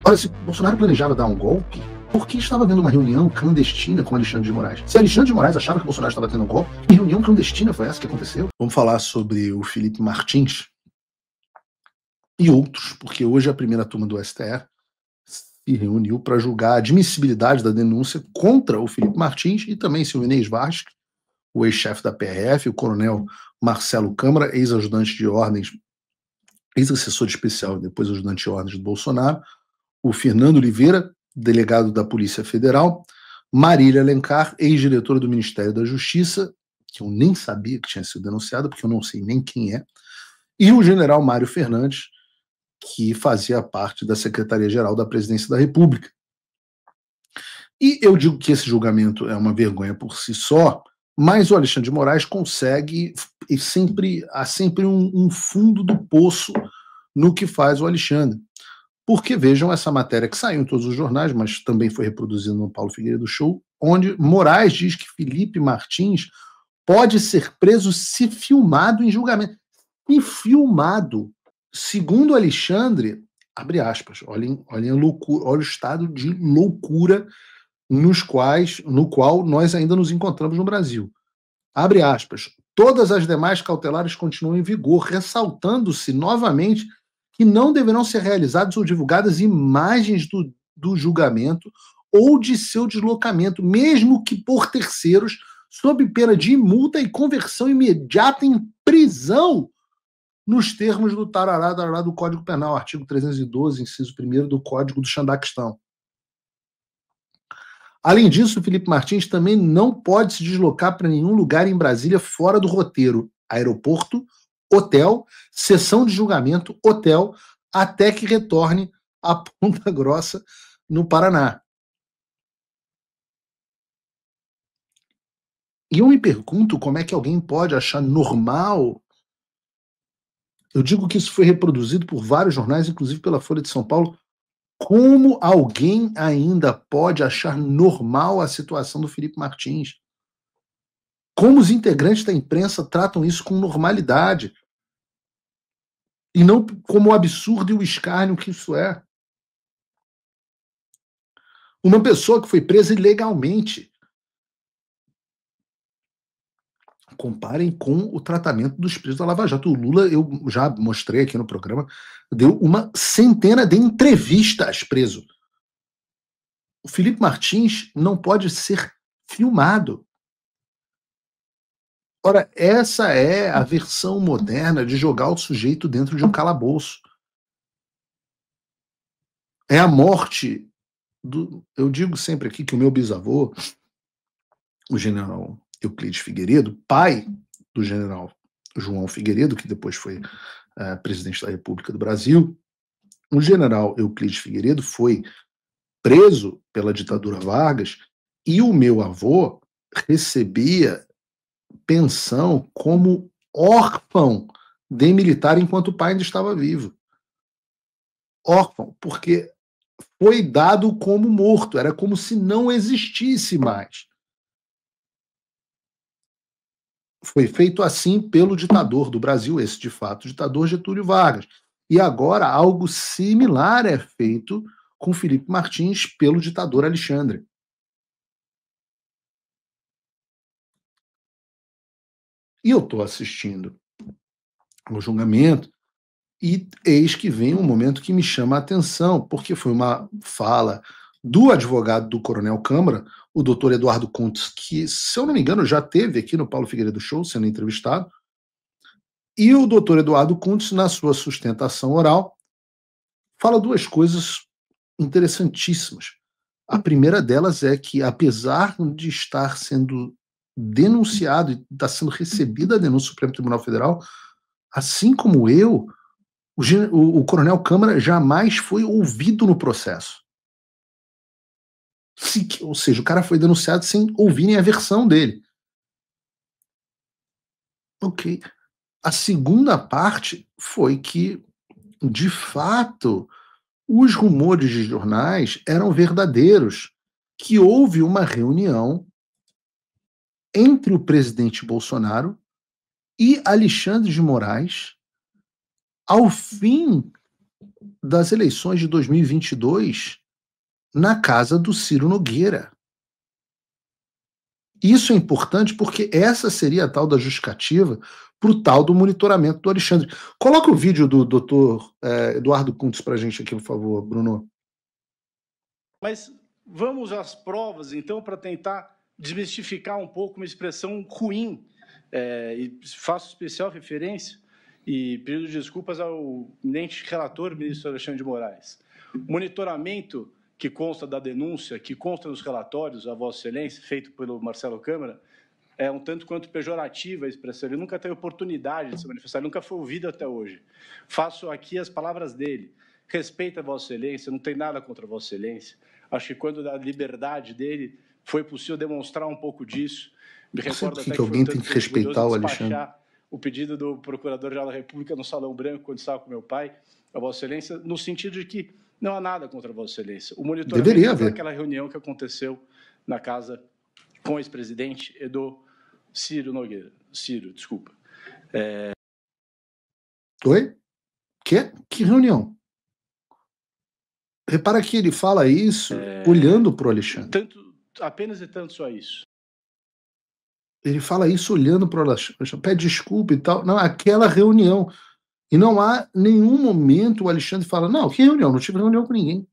Ora, se Bolsonaro planejava dar um golpe, por que estava havendo uma reunião clandestina com Alexandre de Moraes? Se Alexandre de Moraes achava que Bolsonaro estava tendo um golpe, que reunião clandestina foi essa que aconteceu? Vamos falar sobre o Felipe Martins e outros, porque hoje a primeira turma do STF se reuniu para julgar a admissibilidade da denúncia contra o Felipe Martins e também seu Inês Vasquez, o ex-chefe da PRF, o coronel Marcelo Câmara, ex-ajudante de ordens, ex-assessor especial e depois ajudante de ordens do Bolsonaro, o Fernando Oliveira, delegado da Polícia Federal, Marília Alencar, ex-diretora do Ministério da Justiça, que eu nem sabia que tinha sido denunciada, porque eu não sei nem quem é, e o general Mário Fernandes, que fazia parte da Secretaria-Geral da Presidência da República. E eu digo que esse julgamento é uma vergonha por si só, mas o Alexandre de Moraes consegue, e há sempre um fundo do poço no que faz o Alexandre. Porque vejam essa matéria que saiu em todos os jornais, mas também foi reproduzida no Paulo Figueiredo Show, onde Moraes diz que Felipe Martins pode ser preso se filmado em julgamento. E filmado, segundo Alexandre, abre aspas, olhem a loucura, olha o estado de loucura no qual nós ainda nos encontramos no Brasil. Abre aspas, todas as demais cautelares continuam em vigor, ressaltando-se novamente que não deverão ser realizadas ou divulgadas imagens do julgamento ou de seu deslocamento, mesmo que por terceiros, sob pena de multa e conversão imediata em prisão, nos termos do tarará do Código Penal, artigo 312, inciso 1º do Código do Xandaquistão. Além disso, o Felipe Martins também não pode se deslocar para nenhum lugar em Brasília fora do roteiro, aeroporto, hotel, sessão de julgamento, hotel, até que retorne a Ponta Grossa, no Paraná. E eu me pergunto como é que alguém pode achar normal. Eu digo que isso foi reproduzido por vários jornais, inclusive pela Folha de São Paulo. Como alguém ainda pode achar normal a situação do Felipe Martins? Como os integrantes da imprensa tratam isso com normalidade? E não como o absurdo e o escárnio que isso é. Uma pessoa que foi presa ilegalmente. Comparem com o tratamento dos presos da Lava Jato. O Lula, eu já mostrei aqui no programa, deu uma centena de entrevistas preso. O Felipe Martins não pode ser filmado. Ora, essa é a versão moderna de jogar o sujeito dentro de um calabouço. É a morte do... Eu digo sempre aqui que o meu bisavô, o general Euclides Figueiredo, pai do general João Figueiredo, que depois foi presidente da República do Brasil, o general Euclides Figueiredo foi preso pela ditadura Vargas e o meu avô recebia pensão como órfão de militar enquanto o pai ainda estava vivo. Órfão, porque foi dado como morto, era como se não existisse mais. Foi feito assim pelo ditador do Brasil, esse de fato, o ditador Getúlio Vargas. E agora algo similar é feito com Felipe Martins pelo ditador Alexandre. E eu estou assistindo o julgamento e eis que vem um momento que me chama a atenção, porque foi uma fala do advogado do Coronel Câmara, o doutor Eduardo Kuntz, que, se eu não me engano, já teve aqui no Paulo Figueiredo Show, sendo entrevistado, e o doutor Eduardo Kuntz, na sua sustentação oral, fala duas coisas interessantíssimas. A primeira delas é que, apesar de estar sendo denunciado e está sendo recebida a denúncia do Supremo Tribunal Federal, assim como eu, o Coronel Câmara jamais foi ouvido no processo. Ou seja, o cara foi denunciado sem ouvirem a versão dele. Ok. A segunda parte foi que, de fato, os rumores de jornais eram verdadeiros, que houve uma reunião entre o presidente Bolsonaro e Alexandre de Moraes ao fim das eleições de 2022 na casa do Ciro Nogueira. Isso é importante porque essa seria a tal da justificativa para o tal do monitoramento do Alexandre. Coloca o vídeo do doutor Eduardo Kuntz para a gente aqui, por favor, Bruno. Mas vamos às provas, então, para tentar desmistificar um pouco uma expressão ruim. E faço especial referência e peço desculpas ao eminente relator, ministro Alexandre de Moraes. O monitoramento que consta da denúncia, que consta nos relatórios, a Vossa Excelência, feito pelo Marcelo Câmara, é um tanto quanto pejorativa a expressão. Ele nunca teve oportunidade de se manifestar, nunca foi ouvido até hoje. Faço aqui as palavras dele. Respeito a Vossa Excelência, não tem nada contra Vossa Excelência. Acho que quando da liberdade dele foi possível demonstrar um pouco disso. Me recordo até que alguém tem que respeitar o Alexandre. O pedido do Procurador-Geral da República no Salão Branco, quando estava com meu pai, a Vossa Excelência, no sentido de que não há nada contra Vossa Excelência. O monitoramento daquela reunião que aconteceu na casa com o ex-presidente Ciro Nogueira. Ciro, desculpa. Oi? Que reunião? Repara que ele fala isso olhando para o Alexandre. Apenas e tanto só isso. Ele fala isso olhando para o Alexandre, pede desculpa e tal. Não, aquela reunião. E não há nenhum momento o Alexandre fala, não, que reunião? Não tive reunião com ninguém.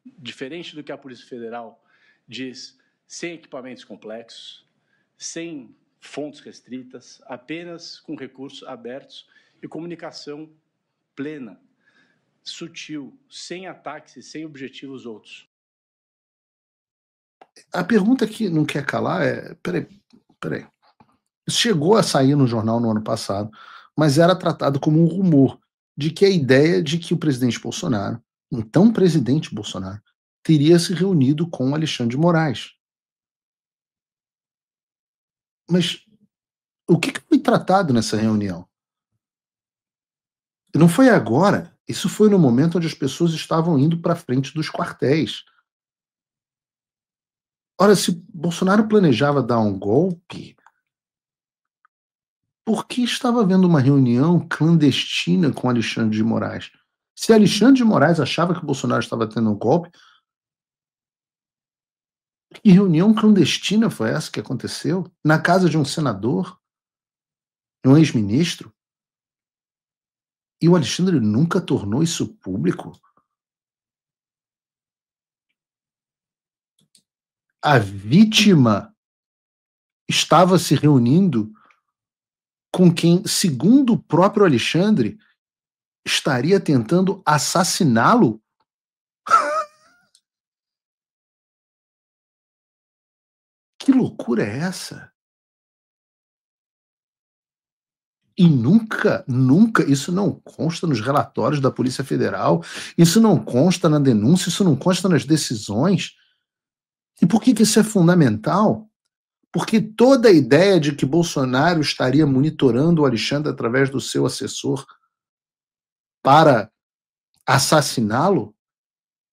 Diferente do que a Polícia Federal diz, sem equipamentos complexos, sem fontes restritas, apenas com recursos abertos e comunicação plena, sutil, sem ataques e sem objetivos outros. A pergunta que não quer calar é, peraí. Isso chegou a sair no jornal no ano passado, mas era tratado como um rumor de que a ideia de que o presidente Bolsonaro, então presidente Bolsonaro, teria se reunido com Alexandre de Moraes. Mas o que foi tratado nessa reunião? Não foi agora. Isso foi no momento onde as pessoas estavam indo para frente dos quartéis. Ora, se Bolsonaro planejava dar um golpe, por que estava havendo uma reunião clandestina com Alexandre de Moraes? Se Alexandre de Moraes achava que Bolsonaro estava tendo um golpe, que reunião clandestina foi essa que aconteceu? Na casa de um senador? Um ex-ministro? E o Alexandre nunca tornou isso público? A vítima estava se reunindo com quem, segundo o próprio Alexandre, estaria tentando assassiná-lo? Que loucura é essa? E nunca, isso não consta nos relatórios da Polícia Federal, isso não consta na denúncia, isso não consta nas decisões. E por que isso é fundamental? Porque toda a ideia de que Bolsonaro estaria monitorando o Alexandre através do seu assessor para assassiná-lo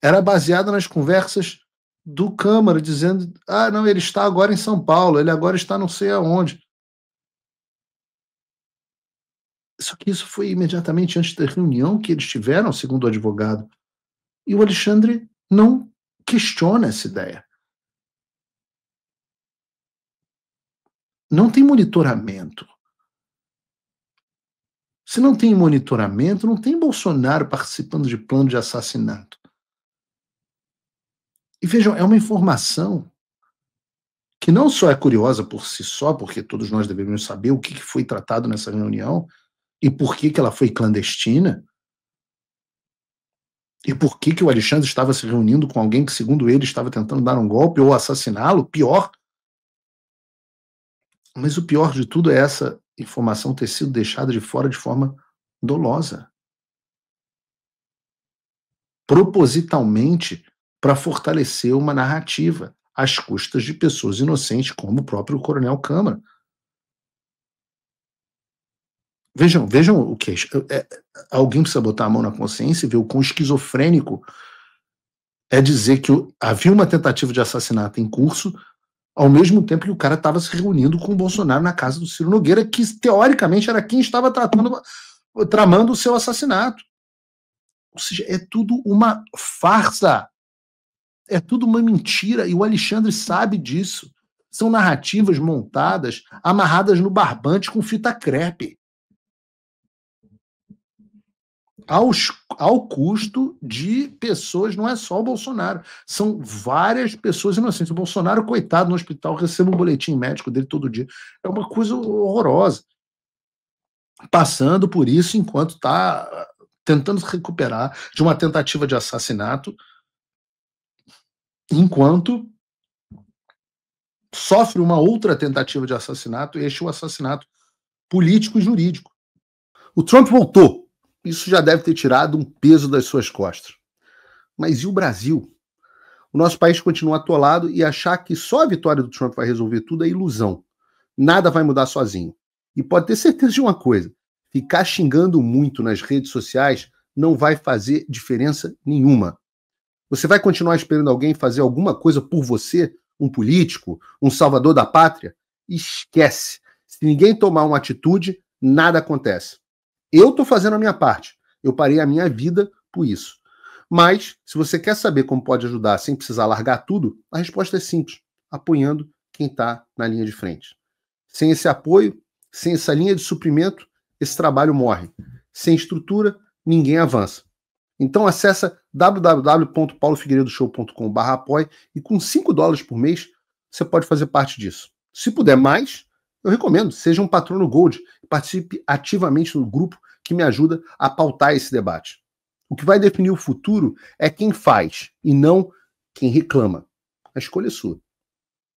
era baseada nas conversas do Câmara, dizendo, não, ele está agora em São Paulo, ele agora está não sei aonde. Só que isso foi imediatamente antes da reunião que eles tiveram, segundo o advogado. E o Alexandre não questiona essa ideia. Não tem monitoramento. Se não tem monitoramento, não tem Bolsonaro participando de plano de assassinato. E vejam, é uma informação que não só é curiosa por si só, porque todos nós deveríamos saber o que foi tratado nessa reunião e por que ela foi clandestina, e por que o Alexandre estava se reunindo com alguém que, segundo ele, estava tentando dar um golpe ou assassiná-lo, pior. Mas o pior de tudo é essa informação ter sido deixada de fora de forma dolosa. Propositalmente para fortalecer uma narrativa às custas de pessoas inocentes, como o próprio Coronel Câmara. Vejam o que alguém precisa botar a mão na consciência e ver o quão esquizofrênico é dizer que havia uma tentativa de assassinato em curso, ao mesmo tempo que o cara estava se reunindo com o Bolsonaro na casa do Ciro Nogueira, que teoricamente era quem estava tratando tramando o seu assassinato. Ou seja, é tudo uma farsa. É tudo uma mentira, e o Alexandre sabe disso. São narrativas montadas, amarradas no barbante com fita crepe. Ao custo de pessoas, não é só o Bolsonaro, são várias pessoas inocentes. O Bolsonaro, coitado, no hospital, recebe um boletim médico dele todo dia. É uma coisa horrorosa. Passando por isso enquanto está tentando se recuperar de uma tentativa de assassinato, enquanto sofre uma outra tentativa de assassinato, este é o assassinato político e jurídico. O Trump voltou. Isso já deve ter tirado um peso das suas costas. Mas e o Brasil? O nosso país continua atolado, e achar que só a vitória do Trump vai resolver tudo é ilusão. Nada vai mudar sozinho. E pode ter certeza de uma coisa: ficar xingando muito nas redes sociais não vai fazer diferença nenhuma. Você vai continuar esperando alguém fazer alguma coisa por você, um político, um salvador da pátria? Esquece. Se ninguém tomar uma atitude, nada acontece. Eu estou fazendo a minha parte. Eu parei a minha vida por isso. Mas, se você quer saber como pode ajudar sem precisar largar tudo, a resposta é simples: apoiando quem está na linha de frente. Sem esse apoio, sem essa linha de suprimento, esse trabalho morre. Sem estrutura, ninguém avança. Então acessa www.paulofigueiredoshow.com/apoie, e com $5 por mês você pode fazer parte disso. Se puder mais, eu recomendo, seja um patrono Gold e participe ativamente no grupo que me ajuda a pautar esse debate. O que vai definir o futuro é quem faz e não quem reclama. A escolha é sua.